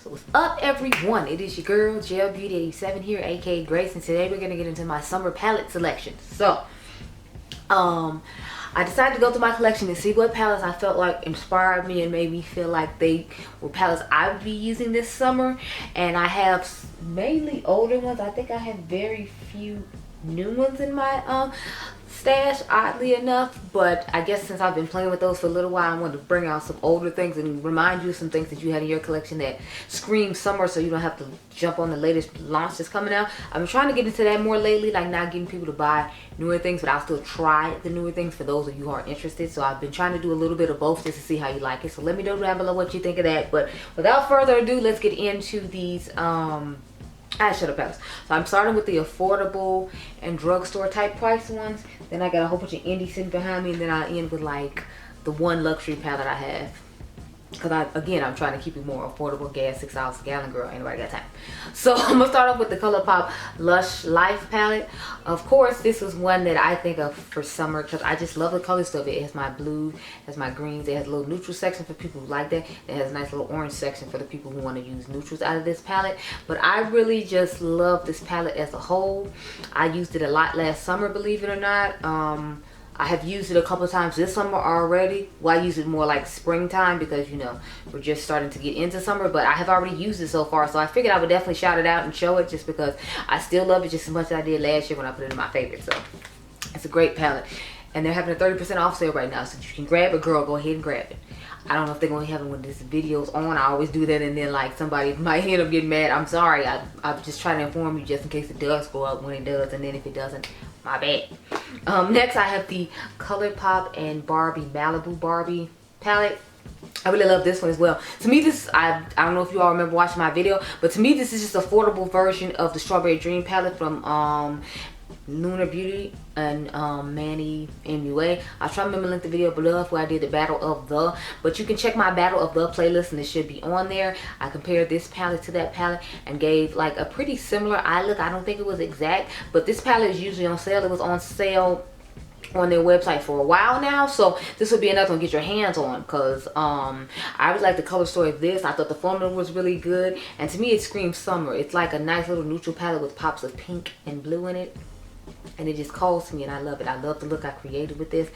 So what's up, everyone? It is your girl Gel Beauty 87 here, aka Grace, and today we're gonna get into my summer palette selection. So I decided to go through my collection and see what palettes I felt like inspired me and made me feel like they were palettes I would be using this summer. And I have mainly older ones. I think I have very few new ones in my stash, oddly enough, but I guess since I've been playing with those for a little while, I wanted to bring out some older things and remind you of some things that you had in your collection that scream summer, so you don't have to jump on the latest launch that's coming out. I've been trying to get into that more lately, like not getting people to buy newer things, but I'll still try the newer things for those of you who are interested. So I've been trying to do a little bit of both just to see how you like it. So let me know down below what you think of that. But without further ado, let's get into these eyeshadow palettes. So I'm starting with the affordable and drugstore type price ones. Then I got a whole bunch of indie sitting behind me, and then I end with like the one luxury palette I have. Because again, I'm trying to keep it more affordable. Gas $6 a gallon, girl. Ain't nobody got time. So I'm gonna start off with the Colourpop Lush Life palette. Of course, this is one that I think of for summer because I just love the colors of it. It has my blue, it has my greens. It has a little neutral section for people who like that. It has a nice little orange section for the people who want to use neutrals out of this palette. But I really just love this palette as a whole. I used it a lot last summer, believe it or not. I have used it a couple of times this summer already. Well, I use it more like springtime because, you know, we're just starting to get into summer. But I have already used it so far. So I figured I would definitely shout it out and show it just because I still love it just as much as I did last year when I put it in my favorites. So it's a great palette. And they're having a 30% off sale right now. So if you can grab it, girl, go ahead and grab it. I don't know if they're going to have it when this video's on. I always do that, and then like somebody might end up getting mad. I'm sorry. I'm just trying to inform you just in case it does go up when it does. And then if it doesn't, my bad. Next I have the Colourpop and Barbie Malibu Barbie palette. I really love this one as well. To me, this, I don't know if you all remember watching my video, but to me this is just an affordable version of the Strawberry Dream palette from UOMA Beauty and Manny MUA. I'll try to remember to link the video below where I did the Battle of the, but you can check my Battle of the playlist and it should be on there. I compared this palette to that palette and gave like a pretty similar eye look. I don't think it was exact, but this palette is usually on sale. It was on sale on their website for a while now, so this would be another one to get your hands on because I really like the color story of this. I thought the formula was really good, and to me it screams summer. It's like a nice little neutral palette with pops of pink and blue in it, and it just calls to me, and I love it. I love the look I created with this,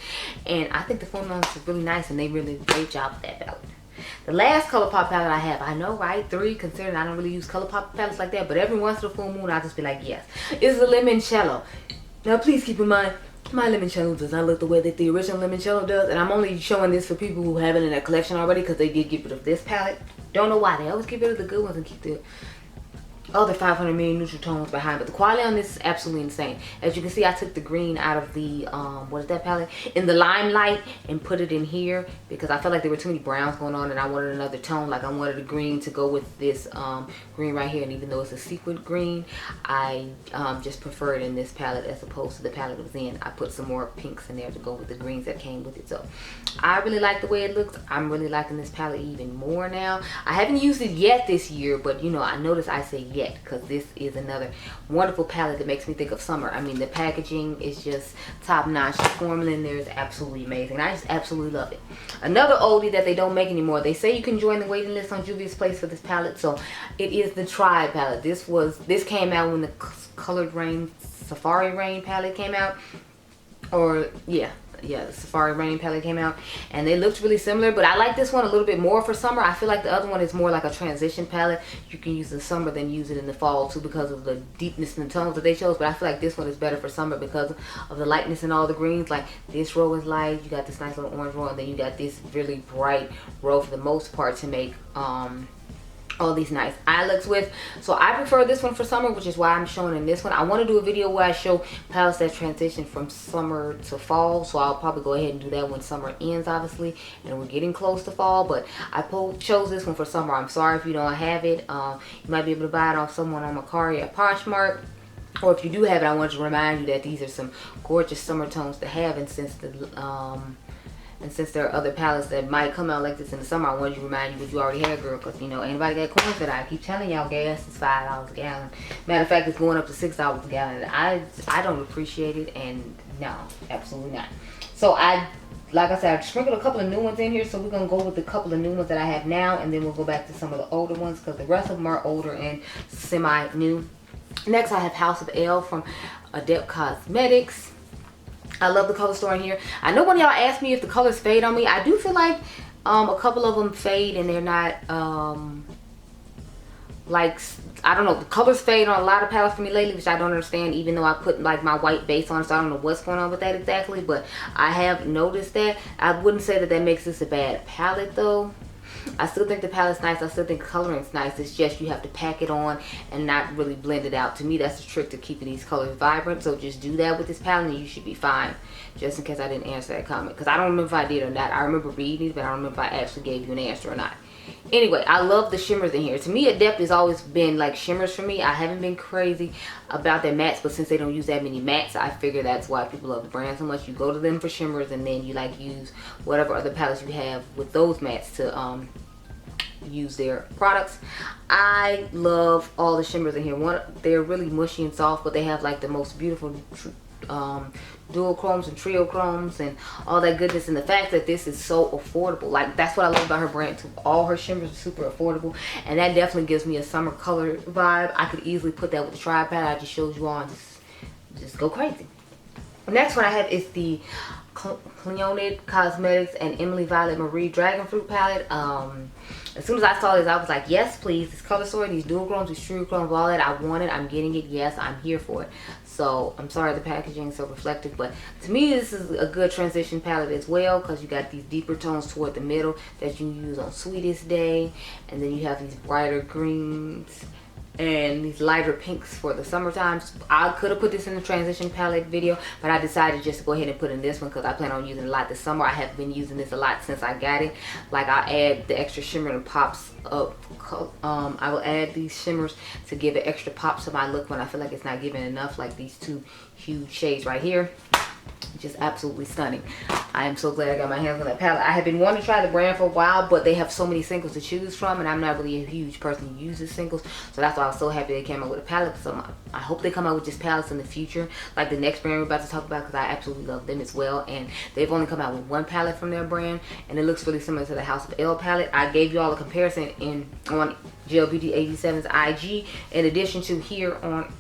and I think the formula is really nice, and they really did a great job with that palette. The last Colourpop palette I have, I know, right? 3, considering I don't really use Colourpop palettes like that, but every once in a full moon I'll just be like, yes. It's the Limoncello. Now please keep in mind, my limoncello does not look the way that the original limoncello does, and I'm only showing this for people who have it in their collection already because they did get rid of this palette. Don't know why. They always get rid of the good ones and keep the other 500 million neutral tones behind, but the quality on this is absolutely insane. As you can see, I took the green out of the what is that palette, in the Limelight, and put it in here because I felt like there were too many browns going on and I wanted another tone. Like I wanted the green to go with this green right here, and even though it's a sequin green, I just prefer it in this palette as opposed to the palette it was in. I put some more pinks in there to go with the greens that came with it. So I really like the way it looks. I'm really liking this palette even more now. I haven't used it yet this year, but you know, I notice I say yet because this is another wonderful palette that makes me think of summer. I mean, the packaging is just top notch. The formula in there is absolutely amazing. I just absolutely love it. Another oldie that they don't make anymore. They say you can join the waiting list on Juvia's Place for this palette, so it is the Tribe palette. This came out when the Colored Rain Safari Rain palette came out, or yeah, the Safari Rain palette came out, and they looked really similar, but I like this one a little bit more for summer. I feel like the other one is more like a transition palette. You can use in summer then use it in the fall too because of the deepness and the tones that they chose, but I feel like this one is better for summer because of the lightness in all the greens. Like this row is light, you got this nice little orange row, and then you got this really bright row for the most part to make all these nice eye looks with. So I prefer this one for summer, which is why I'm showing in this one. I want to do a video where I show palettes that transition from summer to fall, so I'll probably go ahead and do that when summer ends, obviously, and we're getting close to fall. But I chose this one for summer. I'm sorry if you don't have it. You might be able to buy it off someone on Mercari or Poshmark, or if you do have it, I want to remind you that these are some gorgeous summer tones to have, and since there are other palettes that might come out like this in the summer, I wanted to remind you what you already had, girl, because, you know, anybody got coins that I keep telling y'all gas is $5 a gallon. Matter of fact, it's going up to $6 a gallon. I don't appreciate it, and no, absolutely not. So I like I said, I sprinkled a couple of new ones in here, so we're gonna go with the couple of new ones that I have now, and then we'll go back to some of the older ones because the rest of them are older and semi new. Next, I have House of L from Adepte Cosmetics. I love the color story in here. I know one of y'all asked me if the colors fade on me. I do feel like a couple of them fade, and they're not like, I don't know, the colors fade on a lot of palettes for me lately, which I don't understand, even though I put like my white base on, so I don't know what's going on with that exactly, but I have noticed that. I wouldn't say that that makes this a bad palette though. I still think the palette's nice. I still think coloring's nice. It's just you have to pack it on and not really blend it out. To me, that's the trick to keeping these colors vibrant. So just do that with this palette and you should be fine. Just in case I didn't answer that comment, because I don't remember if I did or not. I remember reading it, but I don't remember if I actually gave you an answer or not. Anyway, I love the shimmers in here. To me, Adepte has always been like shimmers for me. I haven't been crazy about their mattes, but since they don't use that many mattes, I figure that's why people love the brand so much. You go to them for shimmers, and then you like use whatever other palettes you have with those mattes to use their products. I love all the shimmers in here. They're really mushy and soft, but they have like the most beautiful dual chromes and trio chromes and all that goodness, and the fact that this is so affordable, like that's what I love about her brand too. All her shimmers are super affordable, and that definitely gives me a summer color vibe. I could easily put that with the Tribe palette I just showed you on. Just go crazy. The next one I have is the Leonid Cosmetics and Emily Violet Marie Dragon Fruit palette. As soon as I saw this, I was like, yes please, this color story, these dual chromes, these true chromes, all that, I want it, I'm getting it, yes, I'm here for it. So I'm sorry the packaging is so reflective, but to me this is a good transition palette as well, because you got these deeper tones toward the middle that you use on Sweetest Day, and then you have these brighter greens and these lighter pinks for the summertime. I could have put this in the transition palette video, but I decided just to go ahead and put in this one because I plan on using it a lot this summer. I have been using this a lot since I got it. Like, I'll add the extra shimmer and pops up. I will add these shimmers to give it extra pop to my look when I feel like it's not giving enough, like these two huge shades right here. Just absolutely stunning. I am so glad I got my hands on that palette. I have been wanting to try the brand for a while, but they have so many singles to choose from, and I'm not really a huge person who uses singles, so that's why I was so happy they came out with a palette. So I hope they come out with just palettes in the future, like the next brand we're about to talk about, because I absolutely love them as well. And they've only come out with one palette from their brand, and it looks really similar to the House of L palette. I gave you all a comparison on GL Beauty 87's IG, in addition to here on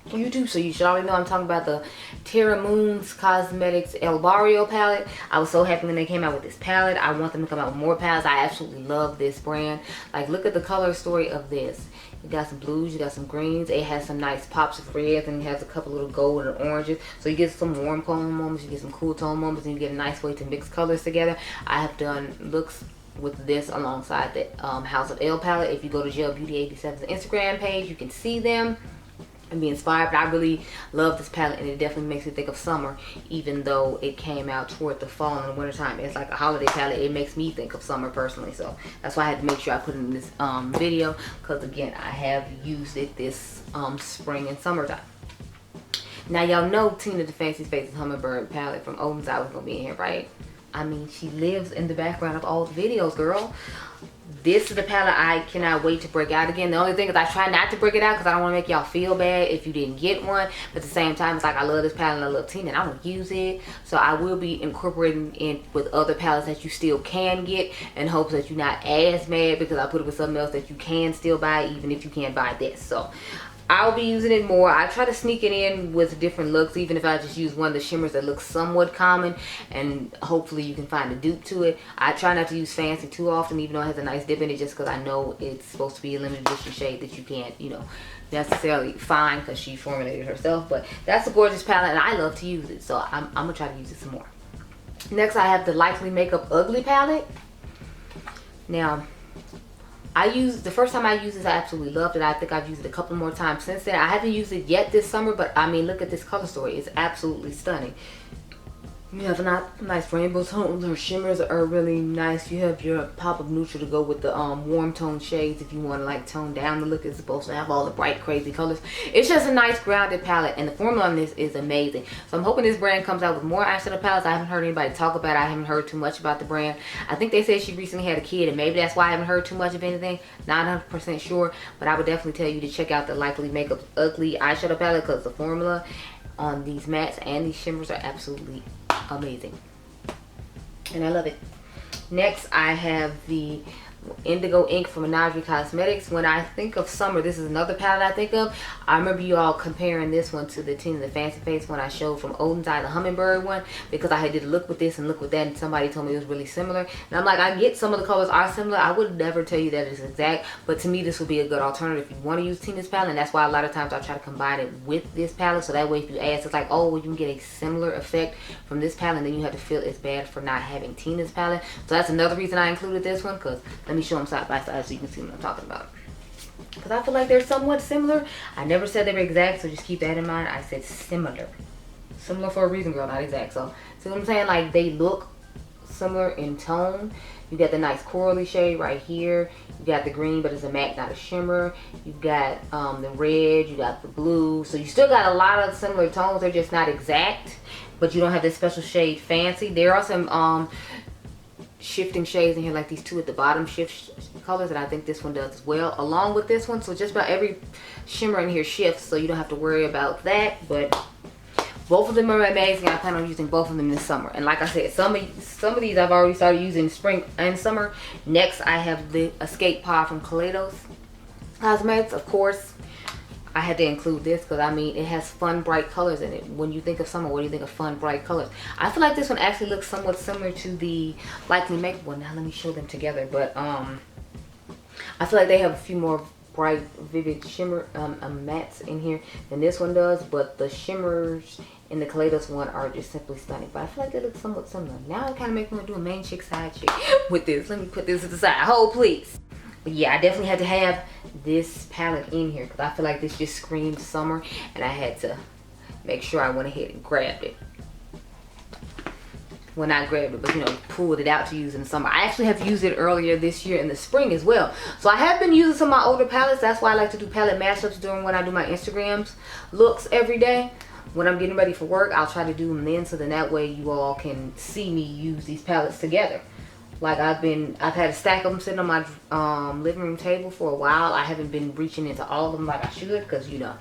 YouTube, so you should already know I'm talking about the Terra Moon's Cosmetics El Barrio palette. I was so happy when they came out with this palette. I want them to come out with more palettes. I absolutely love this brand. Like, look at the color story of this. You got some blues, you got some greens, it has some nice pops of reds, and it has a couple little gold and oranges, so you get some warm tone moments, you get some cool tone moments, and you get a nice way to mix colors together. I have done looks with this alongside the House of L palette. If you go to GL Beauty 87's Instagram page, you can see them and be inspired. But I really love this palette, and it definitely makes me think of summer, even though it came out toward the fall and the winter time. It's like a holiday palette. It makes me think of summer personally, so that's why I had to make sure I put it in this video, because again, I have used it this spring and summertime. Now y'all know Tina the Fancy Face's Hummingbird palette from Oden's I was gonna be in here, right? I mean, she lives in the background of all the videos, girl. This is the palette I cannot wait to break out again. The only thing is I try not to break it out because I don't want to make y'all feel bad if you didn't get one. But at the same time, it's like I love this palette and I love Tina and I don't use it. So I will be incorporating it with other palettes that you still can get, in hopes that you're not as mad because I put it with something else that you can still buy, even if you can't buy this. So I'll be using it more. I try to sneak it in with different looks, even if I just use one of the shimmers that looks somewhat common, and hopefully you can find a dupe to it. I try not to use Fancy too often, even though it has a nice dip in it, just because I know it's supposed to be a limited edition shade that you can't, you know, necessarily find because she formulated herself. But that's a gorgeous palette and I love to use it, so I'm gonna try to use it some more. Next, I have the Likely Makeup Ugly palette. Now, the first time I used this, I absolutely loved it. I think I've used it a couple more times since then. I haven't used it yet this summer, but I mean, look at this color story. It's absolutely stunning. You have a nice rainbow tones. Her shimmers are really nice. You have your pop of neutral to go with the warm tone shades if you want to like tone down the look. It's supposed to have all the bright crazy colors. It's just a nice grounded palette, and the formula on this is amazing. So I'm hoping this brand comes out with more eyeshadow palettes. I haven't heard anybody talk about it. I haven't heard too much about the brand. I think they said she recently had a kid, and maybe that's why I haven't heard too much of anything. Not 100% sure, but I would definitely tell you to check out the Likely Makeup Ugly eyeshadow palette, because the formula on these mattes and these shimmers are absolutely amazing. and I love it. Next, I have the Indigo ink from Mented Cosmetics. When I think of summer, this is another palette I think of. I remember you all comparing this one to the Teen of the Fancy Face one I showed from Oden's-Eye, the Hummingbird one, because I had did look with this and look with that, and somebody told me it was really similar. And I'm like, I get some of the colors are similar. I would never tell you that it's exact, but to me this would be a good alternative if you want to use Tina's palette. And that's why a lot of times I try to combine it with this palette, so that way if you ask, it's like, oh, well, you can get a similar effect from this palette, and then you have to feel it's bad for not having Tina's palette. So that's another reason I included this one, because let me show them side by side so you can see what I'm talking about, because I feel like they're somewhat similar. I never said they were exact, so just keep that in mind. I said similar for a reason, girl, not exact. So see what I'm saying? Like, they look similar in tone. You got the nice corally shade right here, you got the green, but it's a matte, not a shimmer. You got the red, you got the blue, so you still got a lot of similar tones. They're just not exact, but you don't have this special shade Fancy. There are some shifting shades in here, like these two at the bottom shift colors, and I think this one does as well along with this one. So just about every shimmer in here shifts, so you don't have to worry about that. But both of them are amazing. I plan on using both of them this summer. And like I said, some of these I've already started using spring and summer. Next, I have the Escape Pod from Cordurosa Cosmetics. Of course, I had to include this because, I mean, it has fun, bright colors in it. When you think of summer, what do you think of fun, bright colors? I feel like this one actually looks somewhat similar to the Likely Makeup one. Now, let me show them together. But I feel like they have a few more bright, vivid shimmer mattes in here than this one does. But the shimmers in the Cordurosa one are just simply stunning. But I feel like they look somewhat similar. Now it kind of makes me want to do a main chick, side chick with this. Let me put this to the side. Hold, please. But yeah, I definitely had to have this palette in here because I feel like this just screams summer, and I had to make sure I went ahead and grabbed it. Well, not grabbed it, but, you know, pulled it out to use in the summer. I actually have used it earlier this year in the spring as well. So I have been using some of my older palettes. That's why I like to do palette mashups during when I do my Instagrams looks every day. When I'm getting ready for work, I'll try to do them then, so then that way you all can see me use these palettes together. Like, I've had a stack of them sitting on my living room table for a while. I haven't been reaching into all of them like I should because, you know,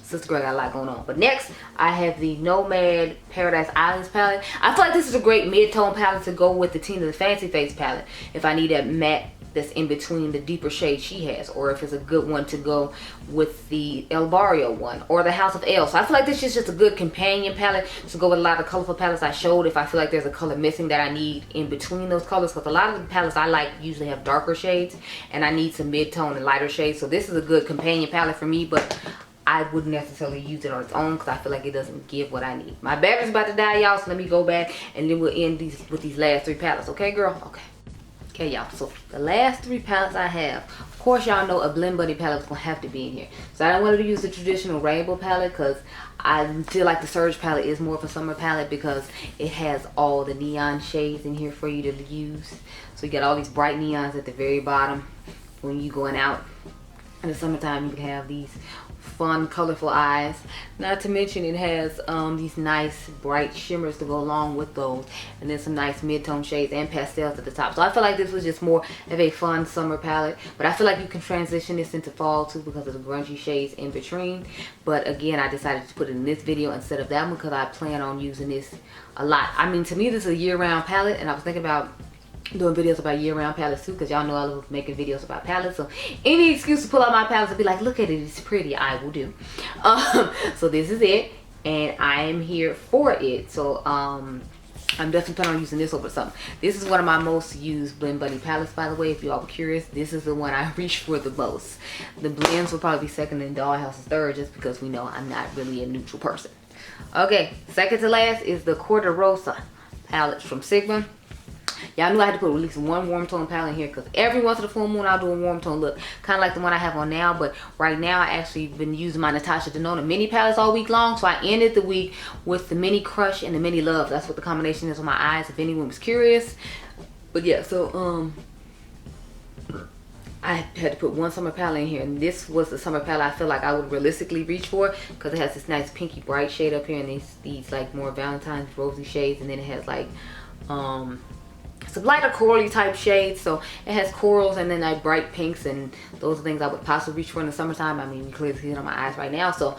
sister girl got a lot going on. But next, I have the Nomad Paradise Islands palette. I feel like this is a great mid-tone palette to go with the Teen of the Fancy Face palette if I need that matte that's in between the deeper shade she has, or if it's a good one to go with the El Barrio one or the House of El. So I feel like this is just a good companion palette to go with a lot of colorful palettes I showed if I feel like there's a color missing that I need in between those colors, because a lot of the palettes I like usually have darker shades and I need some mid-tone and lighter shades. So this is a good companion palette for me, but I wouldn't necessarily use it on its own because I feel like it doesn't give what I need. My battery's about to die, y'all, so let me go back and then we'll end with these last three palettes. Okay, girl? Okay. Okay, y'all, so the last three palettes I have, of course, y'all know a Blend Buddy palette is going to have to be in here. So I don't want to use the traditional rainbow palette because I feel like the Surge palette is more of a summer palette because it has all the neon shades in here for you to use. So you got all these bright neons at the very bottom when you're going out. In the summertime, you can have these fun, colorful eyes. Not to mention it has these nice bright shimmers to go along with those, and then some nice mid-tone shades and pastels at the top. So I feel like this was just more of a fun summer palette, but I feel like you can transition this into fall too because of the grungy shades in between. But again, I decided to put it in this video instead of that one because I plan on using this a lot. I mean, to me this is a year-round palette, and I was thinking about doing videos about year-round palettes too, because y'all know I love making videos about palettes. So any excuse to pull out my palettes and be like, look at it, it's pretty, I will do. So this is it, and I am here for it. So I'm definitely planning on using this over something. This is one of my most used Blend Buddy palettes, by the way, if y'all were curious. This is the one I reach for the most. The blends will probably be second and Dollhouse is third, just because we know I'm not really a neutral person. Okay, second to last is the Cordurosa palette from Sigma. Y'all knew I had to put at least one warm tone palette in here because every once in a full moon I'll do a warm tone look, kind of like the one I have on now. But right now I actually been using my Natasha Denona mini palettes all week long, so I ended the week with the Mini Crush and the Mini Love. That's what the combination is on my eyes, if anyone was curious. But yeah, so I had to put one summer palette in here, and this was the summer palette I feel like I would realistically reach for because it has this nice pinky bright shade up here and these like more Valentine's rosy shades, and then it has like some lighter corally type shades. So it has corals and then like bright pinks, and those are things I would possibly reach for in the summertime. I mean, you clearly see it on my eyes right now. So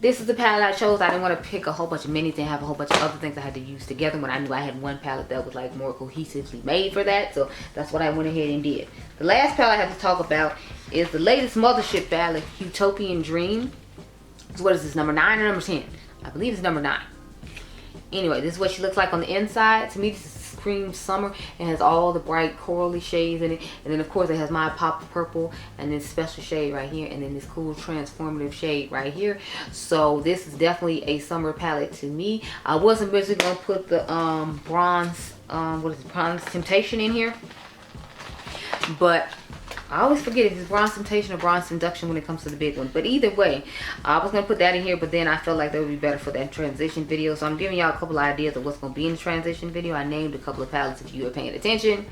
this is the palette I chose. I didn't want to pick a whole bunch of minis and have a whole bunch of other things I had to use together when I knew I had one palette that was like more cohesively made for that. So that's what I went ahead and did. The last palette I have to talk about is the latest Mothership palette, Utopian Dream. So what is this, number 9 or number 10? I believe it's number 9. Anyway, this is what she looks like on the inside. To me, this is Cream Summer. It has all the bright corally shades in it, and then of course it has my pop purple and this special shade right here, and then this cool transformative shade right here. So this is definitely a summer palette to me. I wasn't basically gonna put the bronze what is it, Bronze Temptation in here, but I always forget if it's Bronze Temptation or Bronze Seduction when it comes to the big one. But either way, I was going to put that in here, but then I felt like that would be better for that transition video. So I'm giving y'all a couple of ideas of what's going to be in the transition video. I named a couple of palettes if you are paying attention,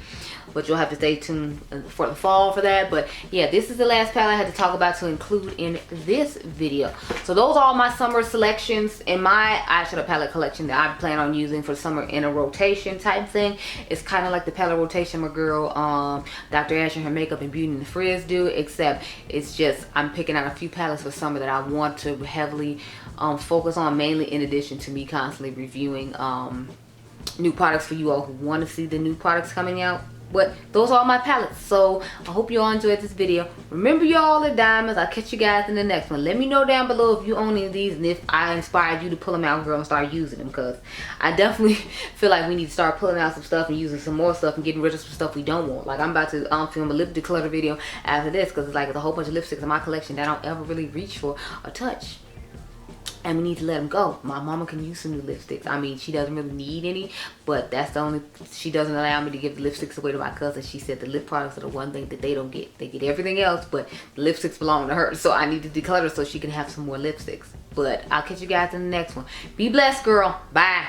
but you'll have to stay tuned for the fall for that. But yeah, this is the last palette I had to talk about to include in this video. So those are all my summer selections in my eyeshadow palette collection that I plan on using for summer in a rotation type thing. It's kind of like the palette rotation my girl Dr. Ash and her Makeup and Beauty and the Frizz do, except it's just I'm picking out a few palettes for summer that I want to heavily focus on, mainly in addition to me constantly reviewing new products for you all who want to see the new products coming out. But those are all my palettes. So I hope you all enjoyed this video. Remember, y'all are diamonds. I'll catch you guys in the next one. Let me know down below if you own any of these and if I inspired you to pull them out, girl, and start using them, because I definitely feel like we need to start pulling out some stuff and using some more stuff and getting rid of some stuff we don't want. Like, I'm about to film a lip declutter video after this, because it's like there's a whole bunch of lipsticks in my collection that I don't ever really reach for or touch, and we need to let them go. My mama can use some new lipsticks. I mean, she doesn't really need any, but that's the only, she doesn't allow me to give the lipsticks away to my cousin. She said the lip products are the one thing that they don't get. They get everything else, but the lipsticks belong to her. So I need to declutter so she can have some more lipsticks. But I'll catch you guys in the next one. Be blessed, girl. Bye.